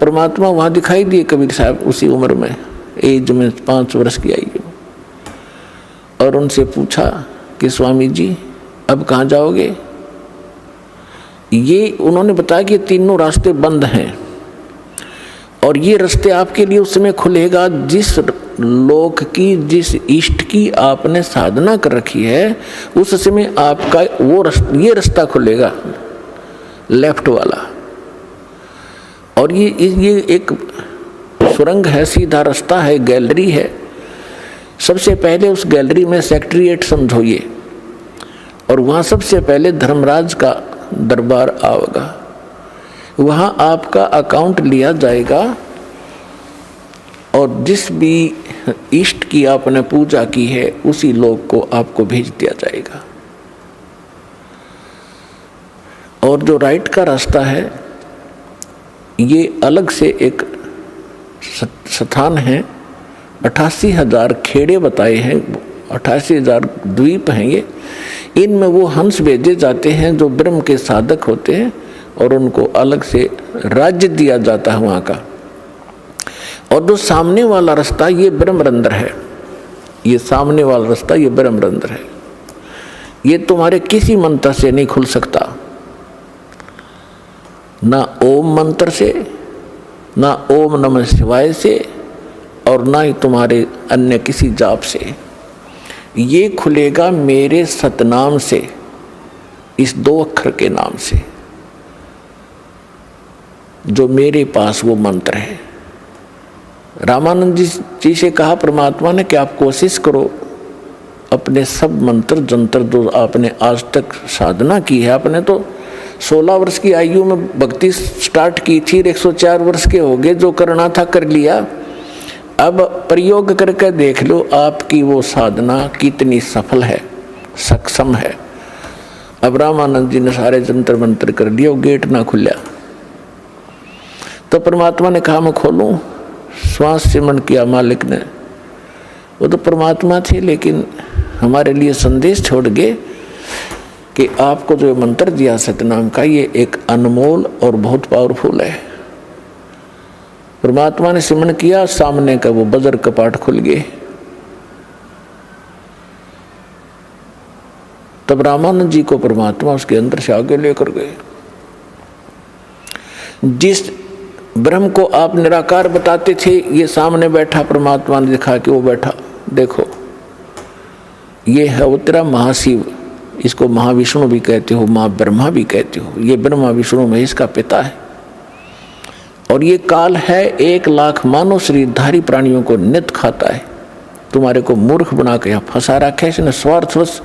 परमात्मा वहाँ दिखाई दिए कबीर साहब उसी उम्र में, एज में 5 वर्ष की आई। और उनसे पूछा कि स्वामी जी अब कहाँ जाओगे? ये उन्होंने बताया कि तीनों रास्ते बंद हैं और ये रास्ते आपके लिए उस समय खुलेगा जिस लोक की, जिस इष्ट की आपने साधना कर रखी है, उस समय आपका वो ये रास्ता खुलेगा, लेफ्ट वाला। और ये एक सुरंग है, सीधा रास्ता है, गैलरी है। सबसे पहले उस गैलरी में सेक्रेटरीएट समझोइए और वहाँ सबसे पहले धर्मराज का दरबार आएगा। वहाँ आपका अकाउंट लिया जाएगा और जिस भी इष्ट की आपने पूजा की है उसी लोक को आपको भेज दिया जाएगा। और जो राइट का रास्ता है ये अलग से एक स्थान है, 88,000 खेड़े बताए हैं, 88,000 द्वीप हैं ये। इनमें वो हंस भेजे जाते हैं जो ब्रह्म के साधक होते हैं और उनको अलग से राज्य दिया जाता है वहाँ का। और जो सामने वाला रास्ता ये ब्रह्मरंध्र है, ये सामने वाला रास्ता ये ब्रह्मरंध्र है। ये तुम्हारे किसी मंत्र से नहीं खुल सकता, ना ओम मंत्र से, ना ओम नमः शिवाय से, और ना ही तुम्हारे अन्य किसी जाप से। ये खुलेगा मेरे सतनाम से, इस 2 अक्षर के नाम से, जो मेरे पास वो मंत्र है। रामानंद जी से कहा परमात्मा ने कि आप कोशिश करो अपने सब मंत्र जंतर जो आपने आज तक साधना की है, आपने तो 16 वर्ष की आयु में भक्ति स्टार्ट की थी, 104 वर्ष के हो गए, जो करना था कर लिया। अब प्रयोग करके देख लो आपकी वो साधना कितनी सफल है, सक्षम है। अब रामानंद जी ने सारे जंतर मंत्र कर दिया, वो गेट ना खुला तो परमात्मा ने कहा मैं खोलूं। श्वास सिमरण किया मालिक ने, वो तो परमात्मा थे लेकिन हमारे लिए संदेश छोड़ गए कि आपको जो मंत्र दिया सतनाम का ये एक अनमोल और बहुत पावरफुल है। परमात्मा ने सिमरण किया, सामने का वो बजर कपाट खुल गए। तब रामानंद जी को परमात्मा उसके अंदर से आगे लेकर गए। जिस ब्रह्म को आप निराकार बताते थे ये सामने बैठा, परमात्मा ने दिखा कि वो बैठा, देखो ये है वो तेरा महाशिव, इसको महाविष्णु भी कहते हो, माँ ब्रह्मा भी कहते हो। ये ब्रह्मा विष्णु महेश का पिता है और ये काल है 1 लाख मानव शरीरधारी प्राणियों को नित खाता है। तुम्हारे को मूर्ख बना के यहाँ फंसा रखा है इसने, स्वार्थवश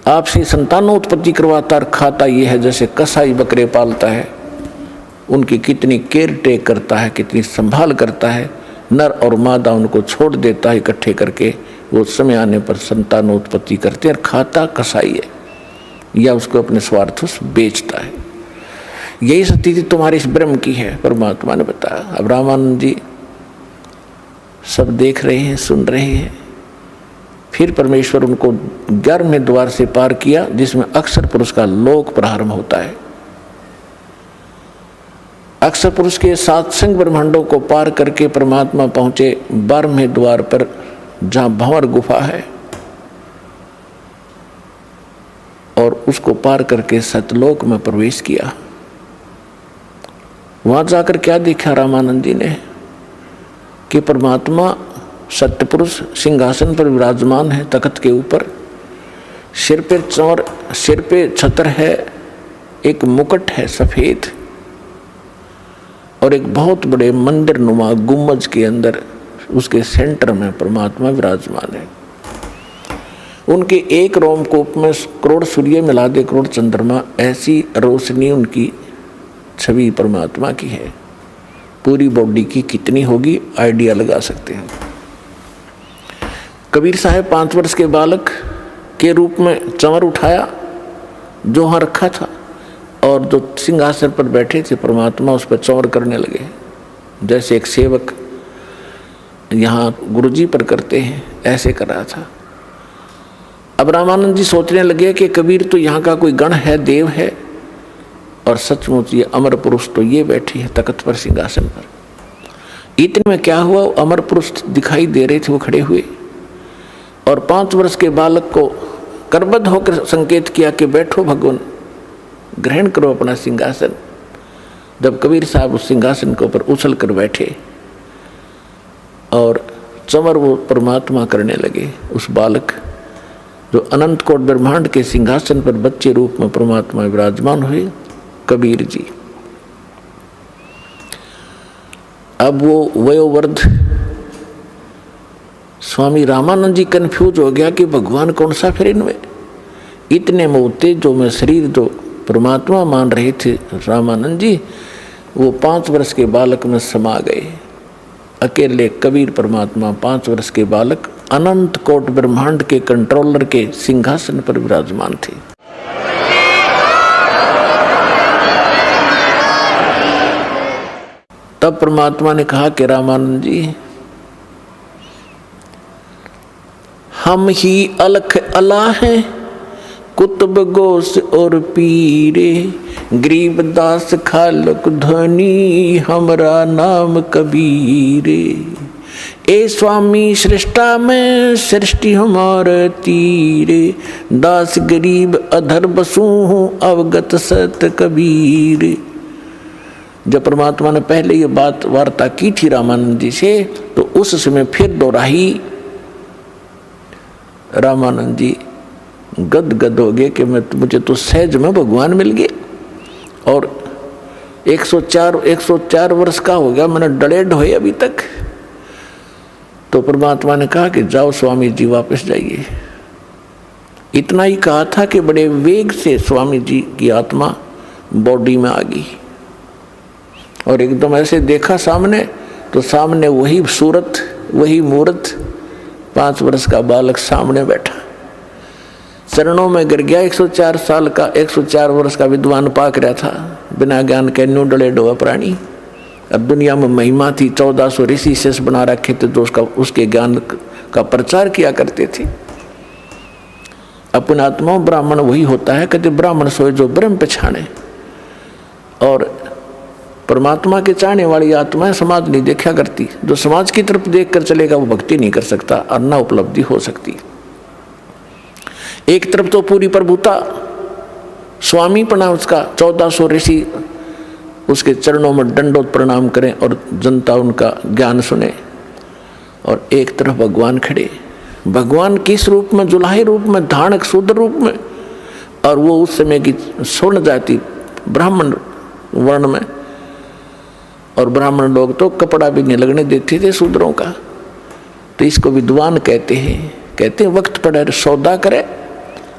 आपसे संतानोत्पत्ति करवाता और खाता ये है जैसे कसाई बकरे पालता है, उनकी कितनी केयर टेक करता है, कितनी संभाल करता है। नर और मादा उनको छोड़ देता है इकट्ठे करके, वो समय आने पर संतानोत्पत्ति करते हैं और खाता कसाई है या उसको अपने स्वार्थवश बेचता है। यही स्थिति तुम्हारे इस ब्रह्म की है, परमात्मा ने बताया। अब रामानंद जी सब देख रहे हैं, सुन रहे हैं। फिर परमेश्वर उनको 11वें द्वार से पार किया जिसमें अक्षर पुरुष का लोक प्रारंभ होता है। अक्षर पुरुष के सातसंग ब्रह्मांडों को पार करके परमात्मा पहुंचे 12वें द्वार पर जहां भंवर गुफा है, और उसको पार करके सतलोक में प्रवेश किया। वहां जाकर क्या देखा रामानंद जी ने कि परमात्मा सत्यपुरुष सिंहासन पर विराजमान है, तख्त के ऊपर, सिर पे चौर, सिर पे छत्र है, एक मुकुट है सफेद, और एक बहुत बड़े मंदिर नुमा गुम्बज के अंदर उसके सेंटर में परमात्मा विराजमान है। उनके एक रोमकूप में करोड़ सूर्य मिला दे करोड़ चंद्रमा, ऐसी रोशनी उनकी छवि परमात्मा की है। पूरी बॉडी की कितनी होगी आइडिया लगा सकते हैं। कबीर साहब 5 वर्ष के बालक के रूप में चंवर उठाया जो वहाँ रखा था, और जो सिंहासन पर बैठे थे परमात्मा उस पर चंवर करने लगे, जैसे एक सेवक यहाँ गुरुजी पर करते हैं, ऐसे कर रहा था। अब रामानंद जी सोचने लगे कि कबीर तो यहाँ का कोई गण है, देव है, और सचमुच ये अमर पुरुष तो ये बैठी है तख्त पर, सिंहासन पर। इतने में क्या हुआ, अमर पुरुष दिखाई दे रहे थे, वो खड़े हुए और 5 वर्ष के बालक को करबद्ध होकर संकेत किया कि बैठो भगवान, ग्रहण करो अपना सिंहासन। जब कबीर साहब उस सिंहासन के ऊपर उछल कर बैठे और चमर वो परमात्मा करने लगे, उस बालक जो अनंत कोट ब्रह्मांड के सिंहासन पर बच्चे रूप में परमात्मा विराजमान हुए, कबीर जी। अब वो वयोवृद्ध स्वामी रामानंद जी कंफ्यूज हो गया कि भगवान कौन सा फिर इनमें। इतने मोहते जो में शरीर जो परमात्मा मान रहे थे रामानंद जी, वो 5 वर्ष के बालक में समा गए। अकेले कबीर परमात्मा 5 वर्ष के बालक अनंत कोट ब्रह्मांड के कंट्रोलर के सिंहासन पर विराजमान थे। तब परमात्मा ने कहा कि रामानंद जी, हम ही अलख अला हैं, कुतुब गोस और पीरे, गरीबदास खालक धनी, हमरा नाम कबीरे। ए स्वामी सृष्टा में सृष्टि हमारे तीरे, दास गरीब अधर बसू हूँ अवगत सत कबीर। जब परमात्मा ने पहले ये बात वार्ता की थी रामानंद जी से, तो उस समय फिर दोहराई। रामानंद जी गदगद हो गए कि मुझे तो सहज में भगवान मिल गए और 104 वर्ष का हो गया, मैंने डले ढोए अभी तक। तो परमात्मा ने कहा कि जाओ स्वामी जी वापस जाइए। इतना ही कहा था कि बड़े वेग से स्वामी जी की आत्मा बॉडी में आ गई और एकदम ऐसे देखा सामने, तो सामने वही सूरत, वही मूर्त, 5 वर्ष का बालक सामने बैठा, चरणों में गिर गया। 104 वर्ष का विद्वान पाक रहा था, बिना ज्ञान के न्यू डले डोआ प्राणी। अब दुनिया में महिमा थी, 1400 ऋषि शेष बना रखे थे जो उसके ज्ञान का प्रचार किया करते थे। अपन आत्मा ब्राह्मण वही होता है, कहते ब्राह्मण सोए जो ब्रह्म पछाने। और परमात्मा के चाहने वाली आत्माएं समाज नहीं देखा करती। जो समाज की तरफ देख कर चलेगा वो भक्ति नहीं कर सकता और न उपलब्धि हो सकती। एक तरफ तो पूरी प्रभुता, स्वामी पना उसका, 1400 ऋषि उसके चरणों में दंडोत प्रणाम करें और जनता उनका ज्ञान सुने, और एक तरफ भगवान खड़े। भगवान किस रूप में? जुलाही रूप में, धानक शूद्र रूप में, और वो उस समय की स्वर्ण जाति ब्राह्मण वर्ण में। और ब्राह्मण लोग तो कपड़ा भी नहीं लगने देते थे शूद्रों का। तो इसको विद्वान कहते हैं वक्त पड़े सौदा करे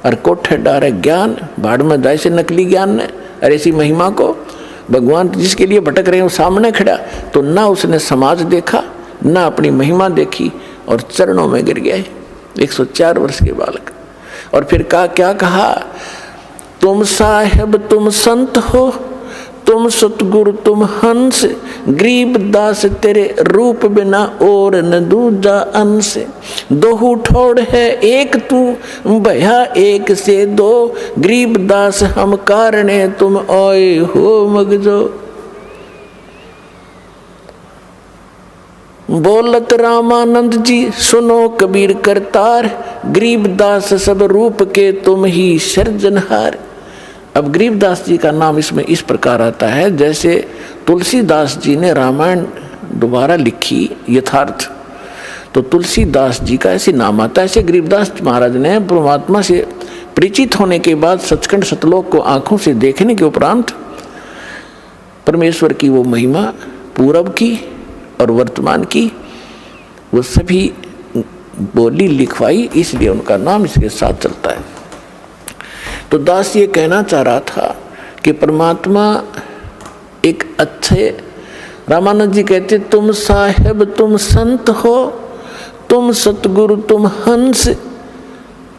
और कोठे डारे ज्ञान, भाड़ में जाए से नकली ज्ञान ने। और ऐसी महिमा को भगवान जिसके लिए भटक रहे हैं वो सामने खड़ा, तो ना उसने समाज देखा ना अपनी महिमा देखी और चरणों में गिर गया 104 वर्ष के बालक। और फिर क्या कहा? तुम साहेब तुम संत हो, तुम सतगुरु तुम हंस, गरीब दास तेरे रूप बिना और न दूजा अंश। दोहू ठोड़ है एक तू, भया एक से दो, गरीब दास हम कारणे तुम आए हो मगजो। बोलत रामानंद जी सुनो कबीर करतार, गरीब दास सब रूप के तुम ही सृजनहार। अब गरीबदास जी का नाम इसमें इस प्रकार आता है जैसे तुलसीदास जी ने रामायण दोबारा लिखी यथार्थ, तो तुलसीदास जी का ऐसे नाम आता है। ऐसे गरीबदास महाराज ने परमात्मा से परिचित होने के बाद सचखंड सतलोक को आंखों से देखने के उपरांत परमेश्वर की वो महिमा पूर्व की और वर्तमान की वो सभी बोली लिखवाई, इसलिए उनका नाम इसके साथ चलता है। तो दास ये कहना चाह रहा था कि परमात्मा एक अच्छे, रामानंद जी कहते तुम साहेब तुम संत हो, तुम सतगुरु तुम हंस।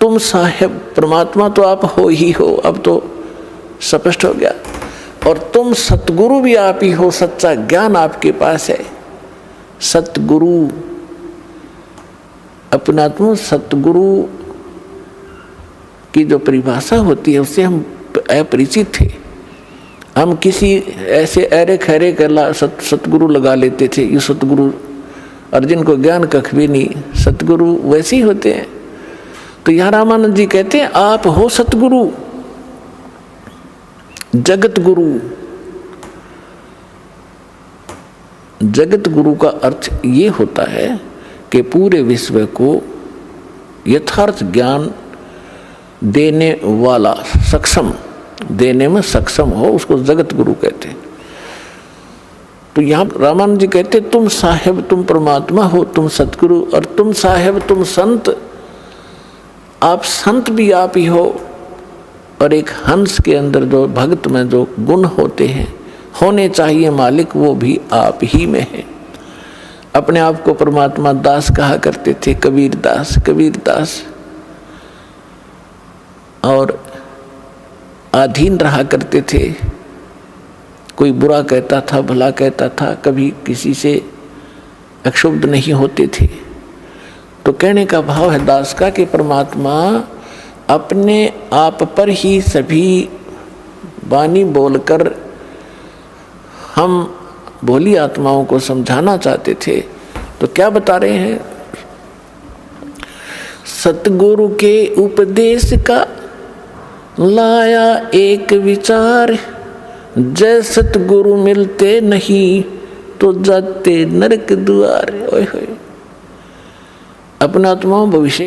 तुम साहेब परमात्मा तो आप हो ही हो, अब तो स्पष्ट हो गया, और तुम सतगुरु भी आप ही हो, सच्चा ज्ञान आपके पास है। सतगुरु अपना तुम सतगुरु की जो परिभाषा होती है उससे हम अपरिचित थे। हम किसी ऐसे अरे खैरे का सतगुरु लगा लेते थे। ये सतगुरु अर्जुन को ज्ञान कख भी नहीं, सतगुरु वैसे ही होते हैं। तो यहाँ रामानंद जी कहते हैं आप हो सतगुरु, जगत गुरु। जगत गुरु का अर्थ ये होता है कि पूरे विश्व को यथार्थ ज्ञान देने वाला, सक्षम, देने में सक्षम हो, उसको जगत गुरु कहते हैं। तो यहाँ रामानंद जी कहते तुम साहेब, तुम परमात्मा हो, तुम सतगुरु, और तुम साहेब, तुम संत। आप संत भी आप ही हो, और एक हंस के अंदर जो भक्त में जो गुण होते हैं, होने चाहिए मालिक, वो भी आप ही में है। अपने आप को परमात्मा दास कहा करते थे, कबीर दास, कबीर दास, और अधीन रहा करते थे। कोई बुरा कहता था, भला कहता था, कभी किसी से अक्षुब्ध नहीं होते थे। तो कहने का भाव है दास का कि परमात्मा अपने आप पर ही सभी वाणी बोलकर हम भोली आत्माओं को समझाना चाहते थे। तो क्या बता रहे हैं? सतगुरु के उपदेश का लाया एक विचार, जय सतगुरु मिलते नहीं तो जाते नरक द्वार। ओए होए, अपना आत्मा भविष्य